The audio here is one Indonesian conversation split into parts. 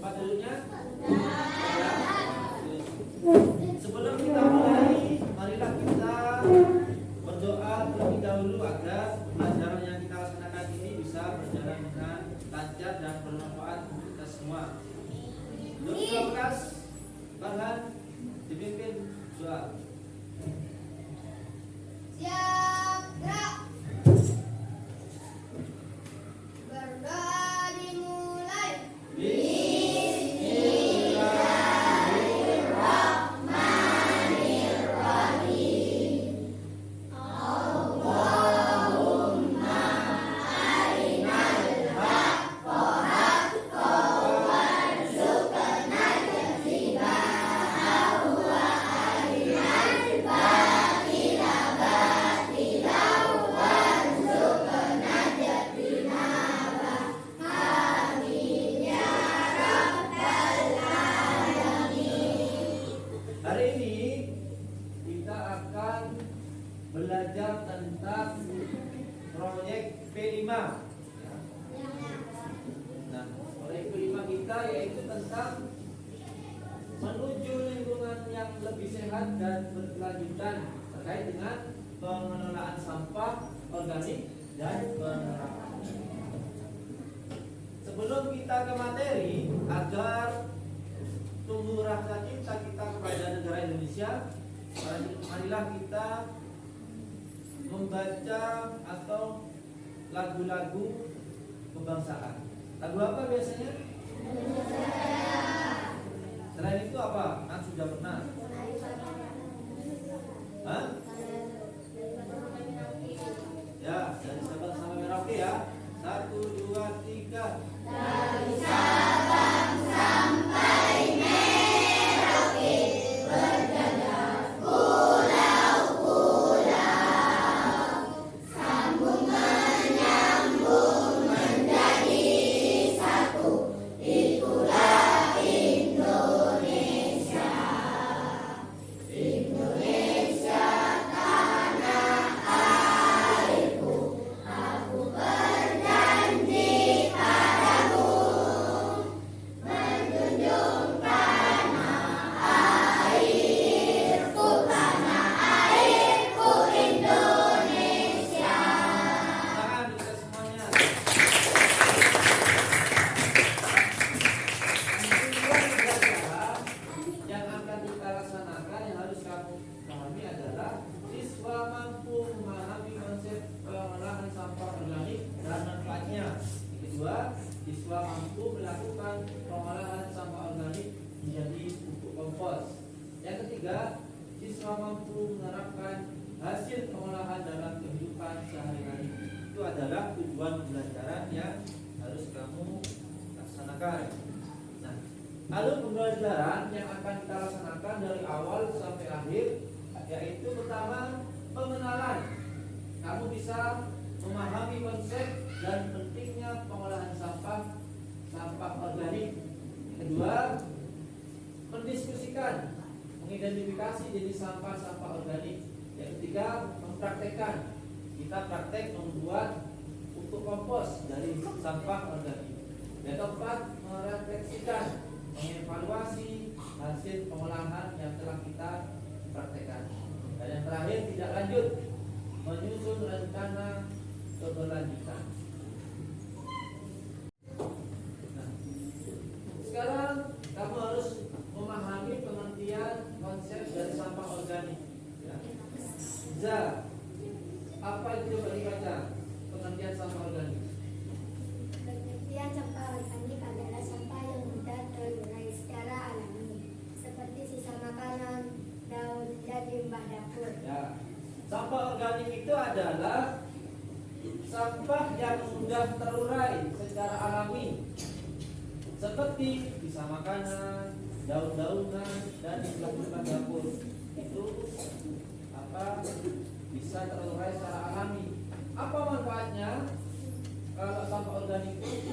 Tempat duduknya? Sebelum kita mulai, marilah kita berdoa terlebih dahulu agar pelajaran yang kita laksanakan ini bisa berjalan dengan lancar dan bermanfaat untuk kita semua. Untuk 12 Farhan dipimpin doa. Siap, gerak. Berdoa dimulai. Hari ini kita akan belajar tentang proyek P5. Nah, proyek P5 kita yaitu tentang menuju lingkungan yang lebih sehat dan berkelanjutan terkait dengan pengelolaan sampah organik dan penerapannya. Sebelum kita ke materi, agar tumbuh rasa cinta kita kepada negara Indonesia, marilah kita membaca atau lagu-lagu kebangsaan. Lagu apa biasanya? Selain itu apa? Kan sudah pernah. Hah? Ya, dari Sabang sampai Merauke ya. 1, 2, 3. Dari Sabang sampai Merauke, berjajar pulau-pulau, sambung menyambung menjadi satu, itulah Indonesia. Indonesia tanah airku, aku berjanji padamu, menjunjung tanah airku Indonesia. Tangan kita semuanya. Pelajaran yang akan kita laksanakan yang harus kamu pahami adalah siswa mampu memahami konsep pengolahan sampah organik dan manfaatnya. Yang kedua, siswa mampu melakukan pengolahan sampah organik menjadi pupuk kompos. Yang ketiga, siswa mampu menerapkan hasil pengolahan dalam kehidupan sehari-hari. Itu adalah tujuan pembelajaran yang harus kamu laksanakan. Nah, lalu pembelajaran yang akan kita laksanakan dari awal sampai akhir, yaitu pertama pengenalan. Kamu bisa memahami konsep dan pentingnya pengolahan sampah organik. Yang kedua, mendiskusikan, mengidentifikasi jenis sampah organik. Yang ketiga, mempraktekkan. Kita praktek membuat pupuk kompos dari sampah organik. Yang keempat, merefleksikan, mengevaluasi hasil pengolahan yang telah kita praktekkan. Dan yang terakhir, tidak lanjut, menyusun rencana keberlanjutan. Nah, sekarang kamu harus memahami pengertian konsep dari sampah organik. Ya. Za, apa itu coba dibaca pengertian sampah organik? Pengertian sampah organik adalah sampah yang mudah terurai secara alami, seperti sisa makanan, daun, dan limbah dapur. Ya. Sampah organik itu adalah sampah yang mudah terurai secara alami, seperti sisa makanan, daun-daunan, dan limbah dapur. Itu bisa terurai secara alami. Apa manfaatnya? Kalau sampah organik itu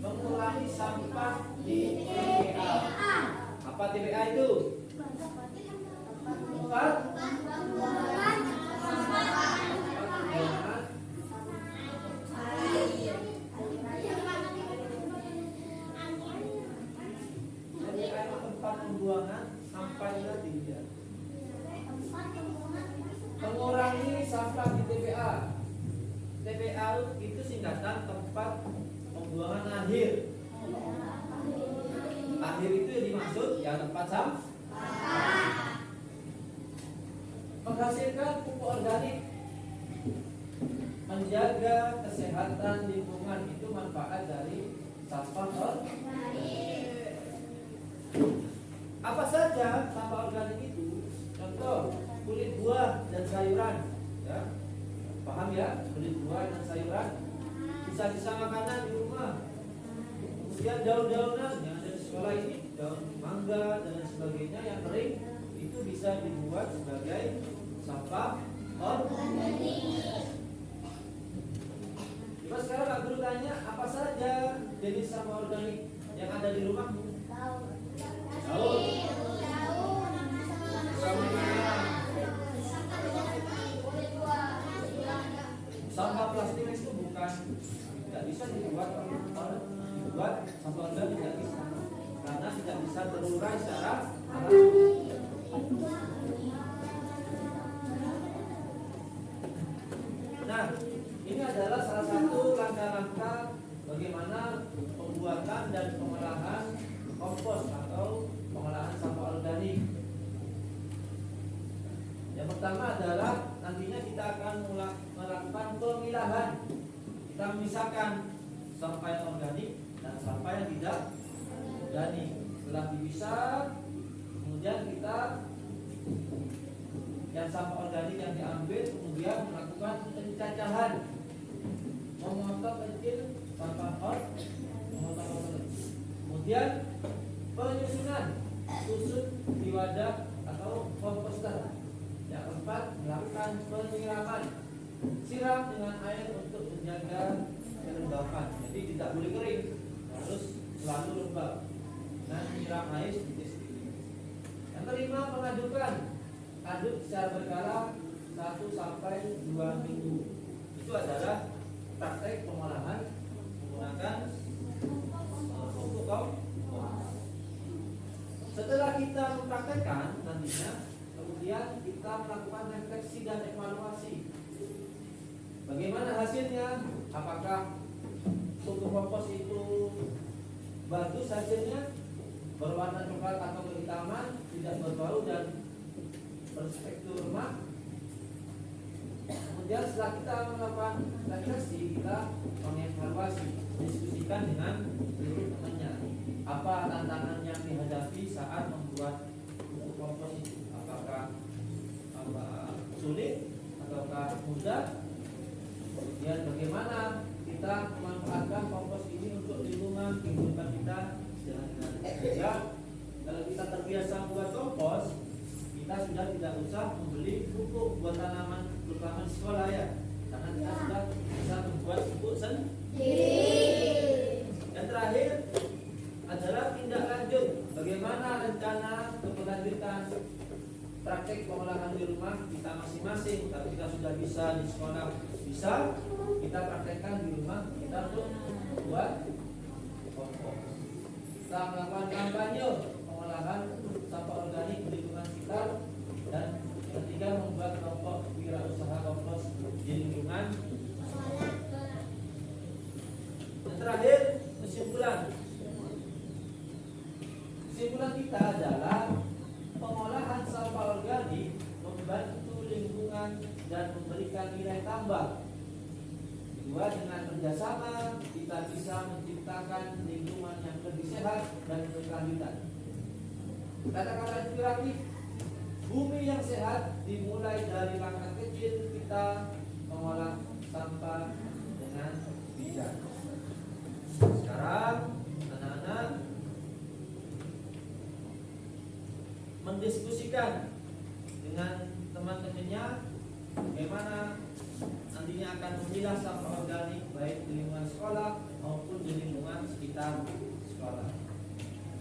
mengurangi sampah di TPA. Apa TPA itu? Tempat pembuangan sampah tadi ya. Mengurangi sampah di TPA. TPA itu singkatan tempat pembuangan akhir. Akhir itu yang dimaksud ya tempat sampah. Menghasilkan pupuk organik, menjaga kesehatan lingkungan, itu manfaat dari sampah organik. Apa saja sampah organik itu? Contoh, kulit buah dan sayuran, ya. Paham ya? Kulit buah dan sayuran, sisa-sisa makanan di rumah, kemudian daun-daunan yang ada di sekolah ini, daun mangga dan sebagainya yang kering, itu bisa dibuat sebagai sampah organik. Coba sekarang Pak Guru tanya, apa saja jenis sampah organik yang ada di rumahmu? Daun. Sampah plastik itu tidak bisa dibuat sampah organik, tidak bisa, karena tidak bisa terurai secara alami. Nah, ini adalah salah satu langkah-langkah bagaimana pembuatan dan pengolahan kompos atau pengolahan sampah organik. Yang pertama adalah nantinya kita akan melakukan pemilahan. Kita memisahkan sampah yang organik dan sampah yang tidak organik. Setelah dipisah, kemudian kita yang sampah organik yang diambil kemudian melakukan pencacahan, memotong kecil sampah organik, kemudian penyusunan tusuk di wadah atau komposter. Yang keempat, melakukan penyiraman, siram dengan air untuk menjaga kelembapan. Jadi tidak boleh kering, harus selalu lembab dan menyiram air sedikit-sedikit. Yang kelima, mengadukan. Aduk secara berkala 1 sampai 2 minggu. Itu adalah praktek pengolahan menggunakan pupuk kompos. Setelah kita mempraktekkan nantinya, kemudian kita melakukan refleksi dan evaluasi. Bagaimana hasilnya? Apakah pupuk kompos itu bagus hasilnya, berwarna coklat atau kehitaman, tidak berbau dan berspektur lemak. Kemudian setelah kita melakukan refleksi, kita mengevaluasi, diskusikan dengan seluruh temannya. Apa tantangan yang dihadapi saat membuat pupuk kompos itu? Apakah sulit ataukah mudah? Kemudian bagaimana kita memanfaatkan kompos ini untuk lingkungan kehidupan kita dengan ya, kalau kita terbiasa membuat kompos, kita sudah tidak usah membeli pupuk buat tanaman terutama di sekolah ya, karena kita sudah bisa membuat pupuk sendiri. Dan terakhir adalah tindak lanjut, bagaimana rencana keberlanjutan praktek pengolahan di rumah kita masing-masing. Kalau kita sudah bisa di sekolah bisa, kita praktekkan di rumah kita untuk buat kompos. Kita melakukan kampanye pengolahan sampah organik di lingkungan sekitar, dan ketiga membuat kelompok wirausaha kompos di lingkungan. Dan terakhir kesimpulan kita adalah pengolahan sampah organik membantu lingkungan dan memberikan nilai tambah. Kedua, dengan kerjasama kita bisa menciptakan lingkungan yang lebih sehat dan berkelanjutan. Kata-kata inspiratif, bumi yang sehat dimulai dari langkah kecil kita mengolah sampah dengan bijak. Sekarang anak-anak mendiskusikan dengan teman-temannya bagaimana nantinya akan memilah sampah organik baik di lingkungan sekolah maupun di lingkungan sekitar sekolah.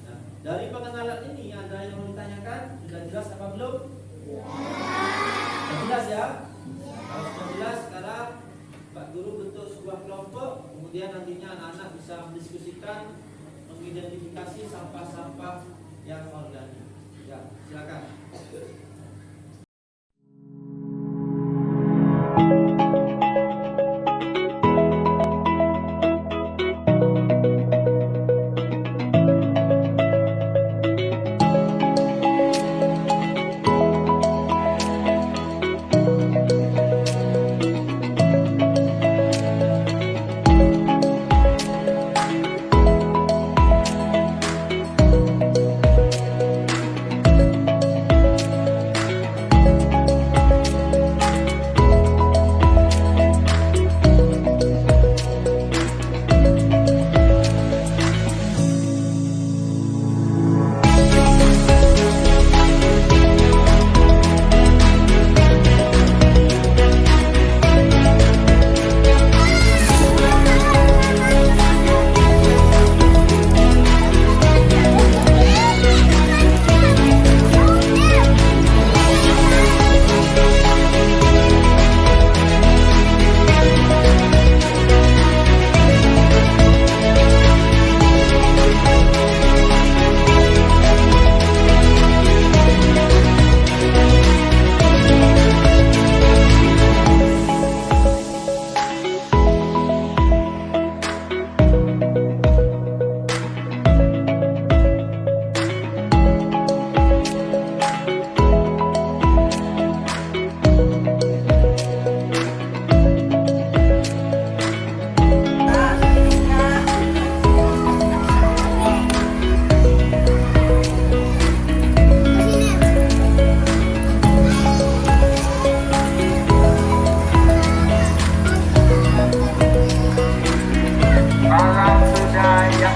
Nah, dari pengenalan ini ada yang mau ditanyakan? Sudah jelas apa belum? Sudah jelas ya? Kalau sudah jelas, sekarang Pak Guru bentuk sebuah kelompok, kemudian nantinya anak-anak bisa mendiskusikan, mengidentifikasi sampah-sampah yang organik. Silakan.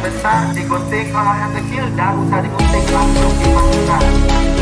Besar digunting, kalau yang kecil dah usah digunting, langsung dimasukkan.